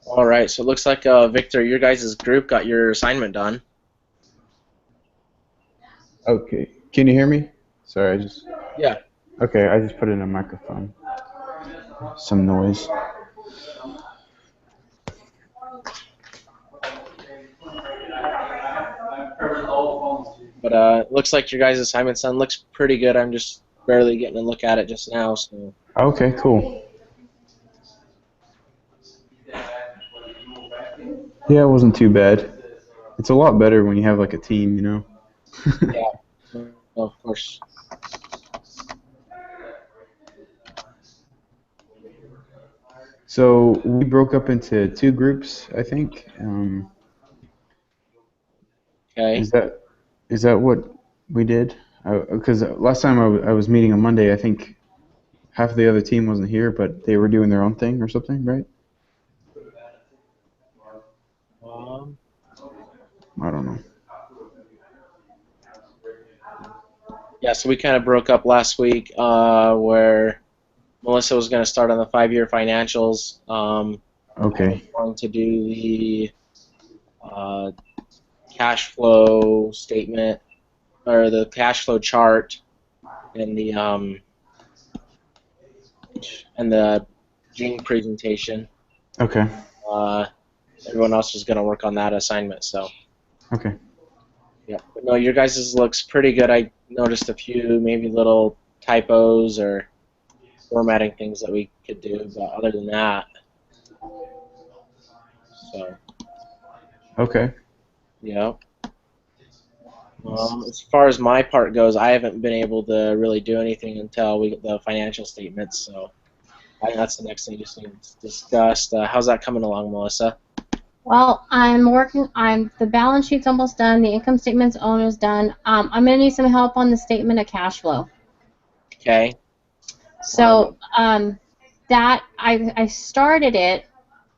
All right, so it looks like Victor, your guys' group got your assignment done. Okay. Can you hear me? Sorry, I just. Yeah. Okay, I just put in a microphone. Some noise. But it looks like your guys' assignment's done. Looks pretty good. I'm just barely getting a look at it just now. So Okay, cool. Yeah, it wasn't too bad. It's a lot better when you have like a team, you know? yeah, of course. So we broke up into two groups, I think. Okay. Is that what we did? Because last time I was meeting on Monday, I think half of the other team wasn't here, but they were doing their own thing or something, right? Um, I don't know. yeah, so we kind of broke up last week where Melissa was going to start on the 5-year financials. I was Okay. going to do the uh, cash flow statement or the cash flow chart and the Jing presentation. Okay. Uh, Everyone else was going to work on that assignment. So Okay. yeah, but no, your guys' looks pretty good. I noticed a few maybe little typos or formatting things that we could do, but other than that, so Okay. yeah. As far as my part goes, I haven't been able to really do anything until we get the financial statements. So I think that's the next thing just needs discussed. How's that coming along, Melissa? Well, I'm working. The balance sheet's almost done. The income statement's almost done. I'm gonna need some help on the statement of cash flow. Okay. So that I started it,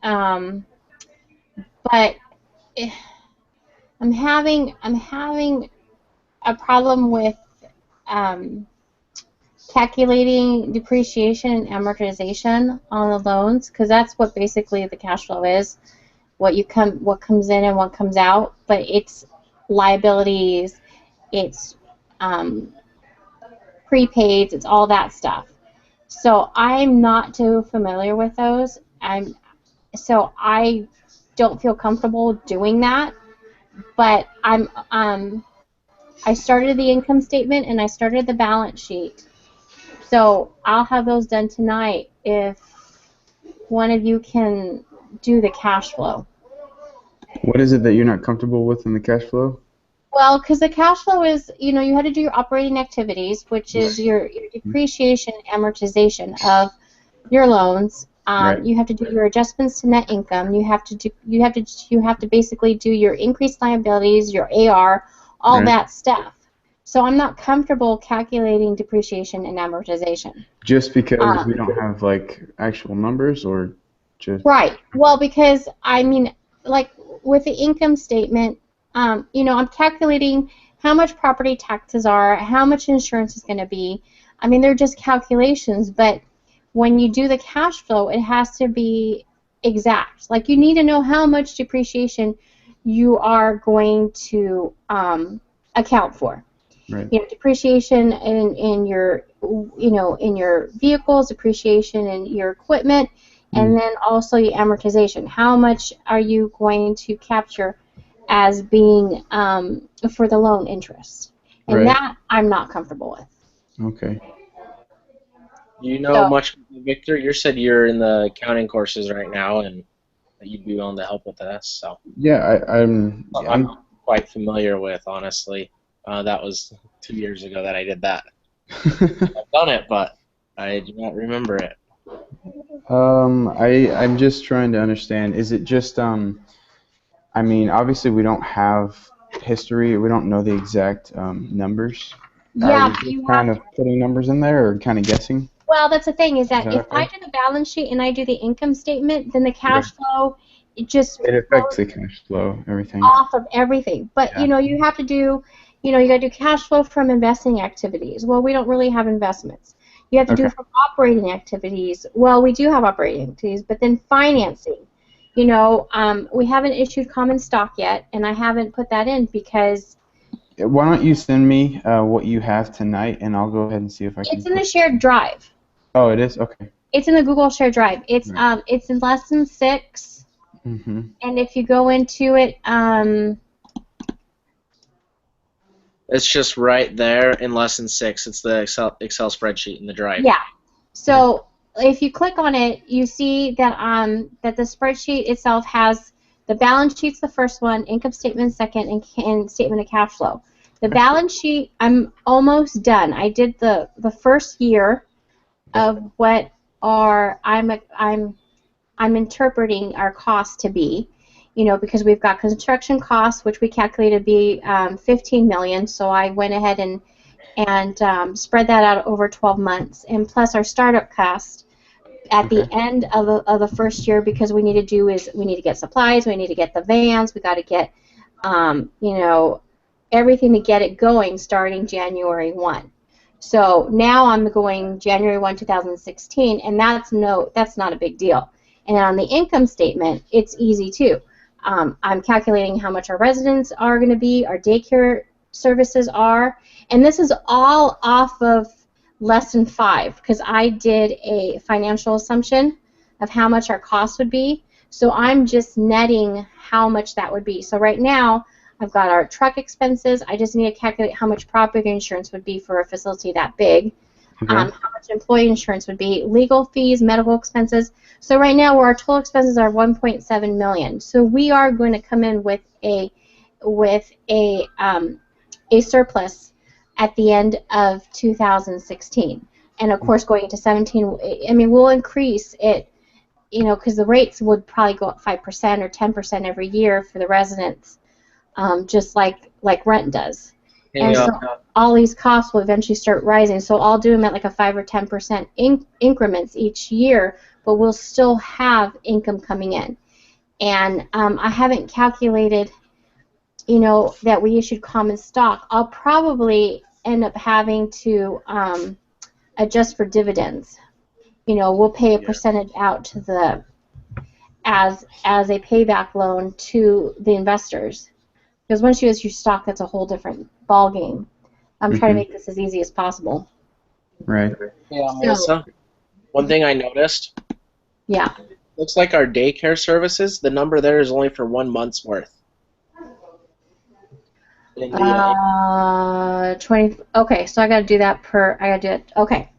but I'm having a problem with um, calculating depreciation and amortization on the loans because that's what basically the cash flow is. What comes in and what comes out, but it's liabilities, it's um, prepaids, it's all that stuff. So I'm not too familiar with those. I don't feel comfortable doing that. But I started the income statement and I started the balance sheet. So I'll have those done tonight if one of you can do the cash flow. What is it that you're not comfortable with in the cash flow? Well, because the cash flow is, you had to do your operating activities, which is your depreciation and amortization of your loans. Right. You have to do your adjustments to net income. You have to basically do your increased liabilities, your AR, all Right. that stuff. So I'm not comfortable calculating depreciation and amortization. Just because we Um, don't have like actual numbers or just Right. Well, because like with the income statement, I'm calculating how much property taxes are, how much insurance is going to be. I mean, they're just calculations, but when you do the cash flow, it has to be exact. Like you need to know how much depreciation you are going to account for. right. Depreciation in your vehicles, depreciation in your equipment, and Mm. then also your amortization. How much are you going to capture as being for the loan interest? And Right. that I'm not comfortable with. Okay. Do you know So much, Victor? You said you're in the accounting courses right now, and that you'd be willing to help with this. So Yeah, I'm I'm quite familiar with, honestly. That was 2 years ago that I did that. I've done it, but I do not remember it. I'm just trying to understand. Is it just I mean, obviously we don't have history. We don't know the exact numbers. Are yeah, we but just you kind have of putting numbers in there or kind of guessing? well, that's the thing is Is that that if I okay? do the balance sheet and I do the income statement, then the Right. cash flow it just It affects flows the cash flow, everything. off of everything. But Yeah. you have to do, you got to do cash flow from investing activities. Well, we don't really have investments. You have to do Okay. from operating activities. Well, we do have operating activities, but then financing. We haven't issued common stock yet, and I haven't put that in because Why don't you send me what you have tonight, and I'll go ahead and see if I can. it's in the shared drive. Oh, it is? Okay. It's in the Google shared drive. It's Right. it's in lesson 6, Mm-hmm. and if you go into it, It's just right there in lesson 6. It's the Excel spreadsheet in the drive. yeah. So if you click on it, you see that that the spreadsheet itself has the balance sheet's the first one, income statement second, and statement of cash flow. The balance sheet, I'm almost done. I did the first year of what I'm interpreting our costs to be, because we've got construction costs, which we calculated to be 15 million. So I went ahead and spread that out over 12 months, and plus our startup cost at the end of the first year, because we need to get supplies, we need to get the vans, we got to get everything to get it going starting January 1. So now I'm going January 1, 2016, and that's not a big deal. And then on the income statement, it's easy too. I'm calculating how much our residents are going to be, our daycare services are, and this is all off of lesson 5, because I did a financial assumption of how much our cost would be. So I'm just netting how much that would be. So right now, I've got our truck expenses. I just need to calculate how much property insurance would be for a facility that big, how much employee insurance would be, legal fees, medical expenses. So right now, where our total expenses are 1.7 million. So we are going to come in with a surplus at the end of 2016, and of course going into 17. I mean, we'll increase it, because the rates would probably go up 5% or 10% every year for the residents. Just like rent does. And so all these costs will eventually start rising. So I'll do them at like a 5 or 10% increments each year, but we'll still have income coming in. And I haven't calculated, that we issued common stock. I'll probably end up having to adjust for dividends. We'll pay a percentage out to as a payback loan to the investors. Because once you issue stock, that's a whole different ball game. I'm trying to make this as easy as possible. Right. Yeah, Melissa, one thing I noticed. Yeah. Looks like our daycare services, the number there is only for 1 month's worth. 20. Okay, so I got to do that okay.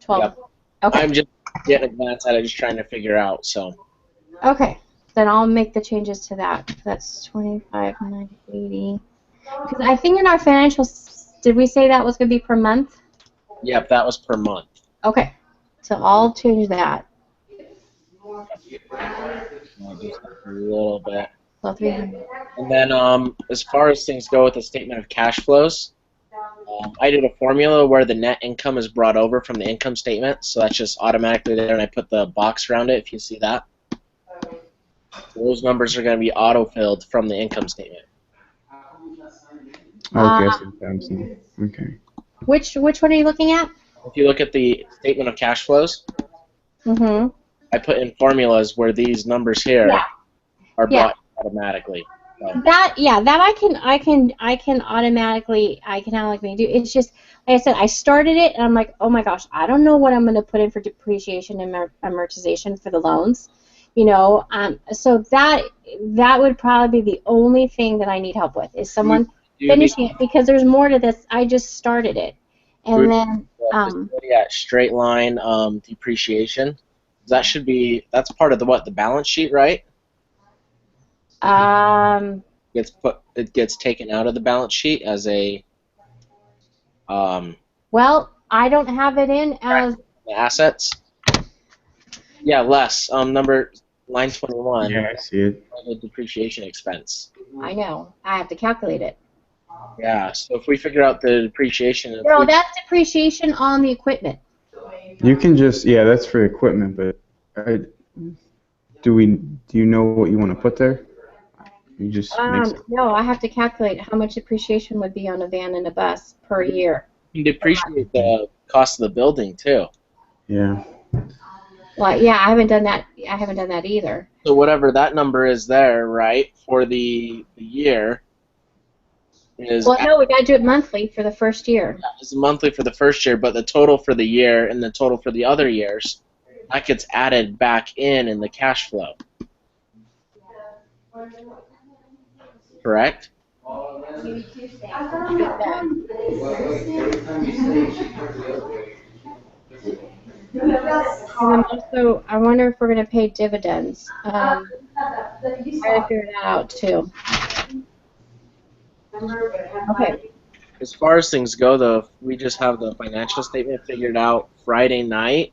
12. Yep. Okay. I'm just getting a glance at it, just trying to figure out, so. Okay, then I'll make the changes to that. That's 25,980. Because I think in our financials, did we say that was going to be per month? Yep, that was per month. Okay, so I'll change that. Just a little bit. So 300. And then as far as things go with the statement of cash flows, I did a formula where the net income is brought over from the income statement, so that's just automatically there, and I put the box around it, if you see that. So those numbers are going to be auto-filled from the income statement. Okay, okay. Which one are you looking at? If you look at the statement of cash flows, I put in formulas where these numbers here are brought automatically. So. That I can automatically do. It's just, like I said, I started it and I'm like, oh my gosh, I don't know what I'm going to put in for depreciation and amortization for the loans, so that would probably be the only thing that I need help with, is someone finishing it, because there's more to this. I just started it, and then straight line depreciation. That's part of the balance sheet, right? It gets taken out of the balance sheet as a. Well, I don't have it in as assets. Yeah, less line 21. Yeah, I see it. The depreciation expense. I know. I have to calculate it. Yeah, so if we figure out the depreciation. No, that's depreciation on the equipment. You can just that's for equipment, but do you know what you want to put there? You just no, I have to calculate how much depreciation would be on a van and a bus per year. You depreciate the cost of the building too. Yeah. Well, yeah, I haven't done that either. So whatever that number is there, right, for the year Well, no, we gotta do it monthly for the first year. is monthly for the first year, but the total for the year and the total for the other years, that gets added back in the cash flow. Correct? And then also, I wonder if we're gonna pay dividends. I gotta figure that out too. Okay. As far as things go, though, we just have the financial statement figured out Friday night.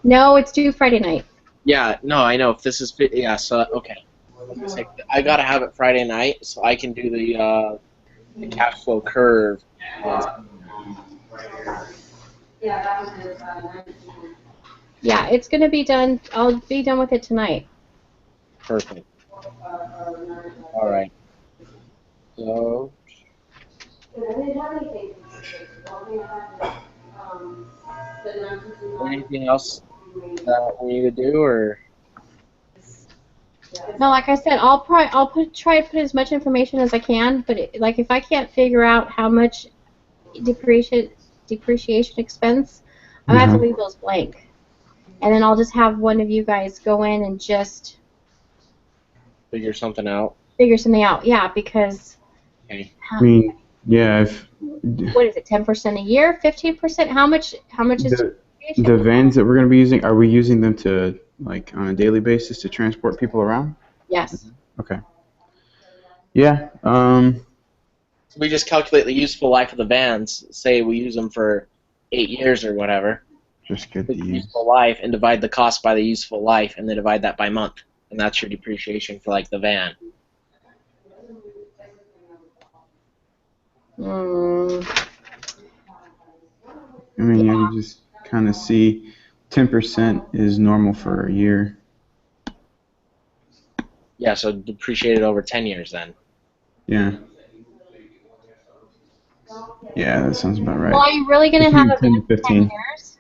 No, it's due Friday night. Yeah, no, I know. If this is so okay. I gotta have it Friday night so I can do the cash flow curve. Yeah, it's gonna be done. I'll be done with it tonight. Perfect. All right. So. Anything else that we need to do, or? No, like I said, I'll try to put as much information as I can. But like if I can't figure out how much depreciation expense, I have to leave those blank, and then I'll just have one of you guys go in and just Figure something out. figure something out. Yeah, because. Okay. I mean, yeah, What is it? 10% a year? 15%? How much is depreciation? the vans that we're going to be using, are we using them to, like, on a daily basis to transport people around? Yes. Okay. Yeah. We just calculate the useful life of the vans. Say we use them for 8 years or whatever. Just get The the useful life, and divide the cost by the useful life, and then divide that by month, and that's your depreciation for like the van. I mean, yeah, you just kind of see 10% is normal for a year. Yeah, so depreciate it over 10 years then. Yeah. Yeah, that sounds about right. Well, are you really going to have a van for 10 years?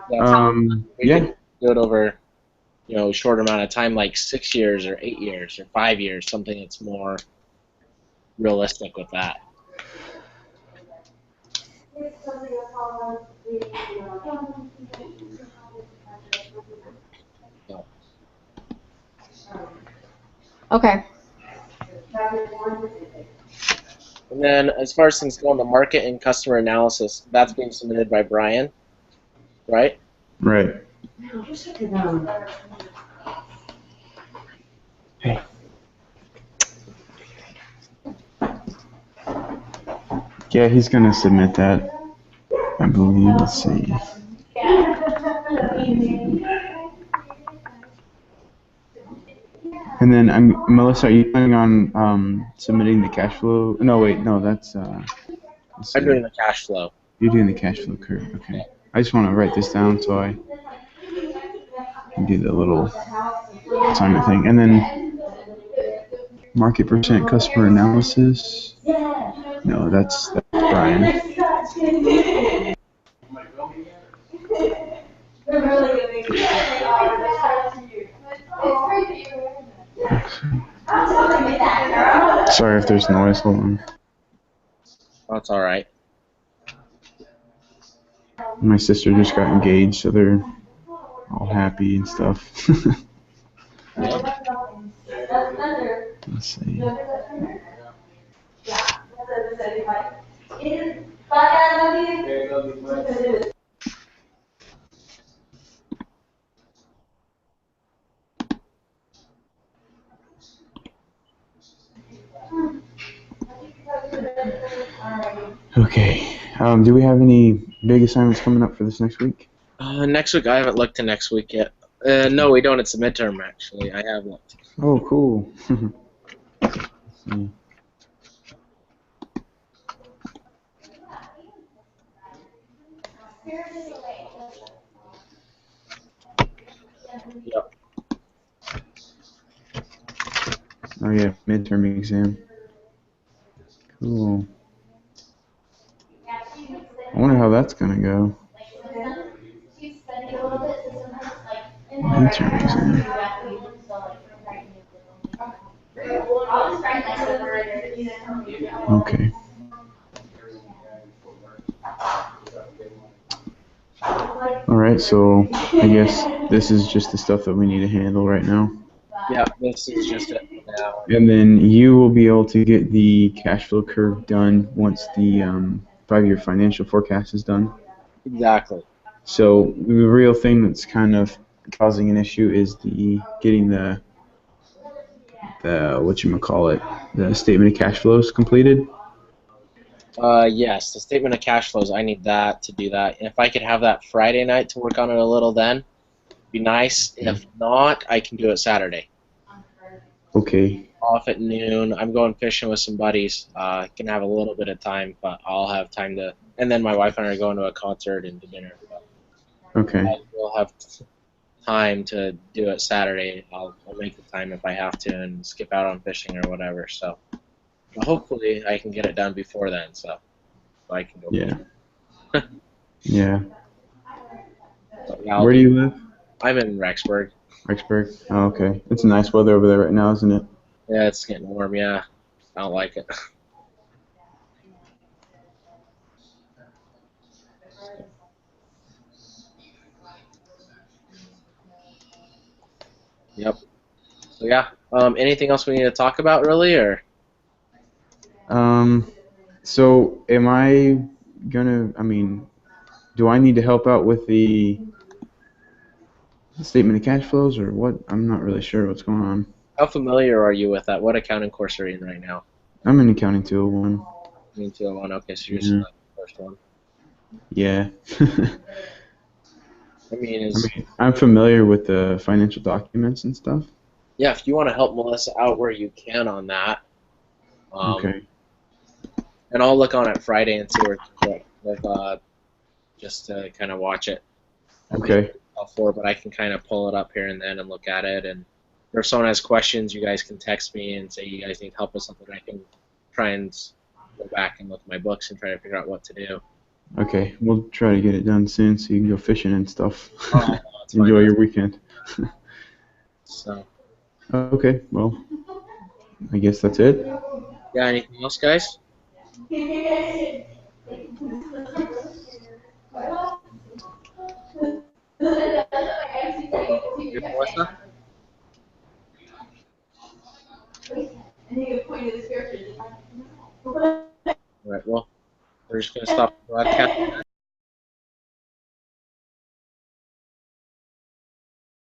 We Yeah. can do it over, a short amount of time, like 6 years or 8 years or 5 years, something that's more realistic with that. So. Okay. And then as far as things go in the market and customer analysis, that's being submitted by Brian, right? Right. Hey. Yeah, he's going to submit that, I believe. Let's see. And then, Melissa, are you planning on submitting the cash flow? No, wait, no, that's. Let's see. I'm doing the cash flow. You're doing the cash flow curve, okay. I just want to write this down so I can do the little assignment thing. And then market percent customer analysis. No, that's Brian. Sorry if there's noise. Hold on. That's all right. My sister just got engaged, so they're all happy and stuff. Yep. Let's see. Okay. Do we have any big assignments coming up for this next week? Next week, I haven't looked to next week yet. No, we don't. It's a midterm, actually. I have looked. Oh, cool. Let's see. Yep. Oh, yeah, midterm exam. Cool. I wonder how that's going to go. Interesting. Okay. All right. So I guess this is just the stuff that we need to handle right now. Yeah, this is just it for now. And then you will be able to get the cash flow curve done once the 5-year financial forecast is done. Exactly. So the real thing that's kind of causing an issue is the getting the whatchamacallit, the statement of cash flows completed. Yes, the statement of cash flows. I need that to do that. If I could have that Friday night to work on it a little, then be nice. If not, I can do it Saturday. Okay. Off at noon. I'm going fishing with some buddies. Can have a little bit of time, but I'll have time to. And then my wife and I are going to a concert and to dinner. But Okay. I will have time to do it Saturday. I'll make the time if I have to and skip out on fishing or whatever. So hopefully I can get it done before then. So I can go. Yeah. Yeah. But yeah, Where do you live? I'm in Rexburg. Rexburg. Oh, okay. It's nice weather over there right now, isn't it? Yeah, it's getting warm. Yeah, I don't like it. Yep. So yeah. Anything else we need to talk about, really, or? So am I gonna? I mean, do I need to help out with the statement of cash flows or what? I'm not really sure what's going on. How familiar are you with that? What accounting course are you in right now? I'm in accounting 201. You mean 201. Okay, so you're Yeah. the first one. Yeah. I mean, I mean, I'm familiar with the financial documents and stuff. yeah, if you want to help Melissa out where you can on that, Okay. and I'll look on it Friday and see where it's at, just to kind of watch it. Okay. But I can kind of pull it up here and then and look at it. And if someone has questions, you guys can text me and say you guys need help with something. I can try and go back and look at my books and try to figure out what to do. Okay. We'll try to get it done soon so you can go fishing and stuff. That's fine. Enjoy your weekend. So, Okay. Well, I guess that's it. yeah, anything else, guys? Good, Melissa? All right, well, we're just going to stop the broadcast.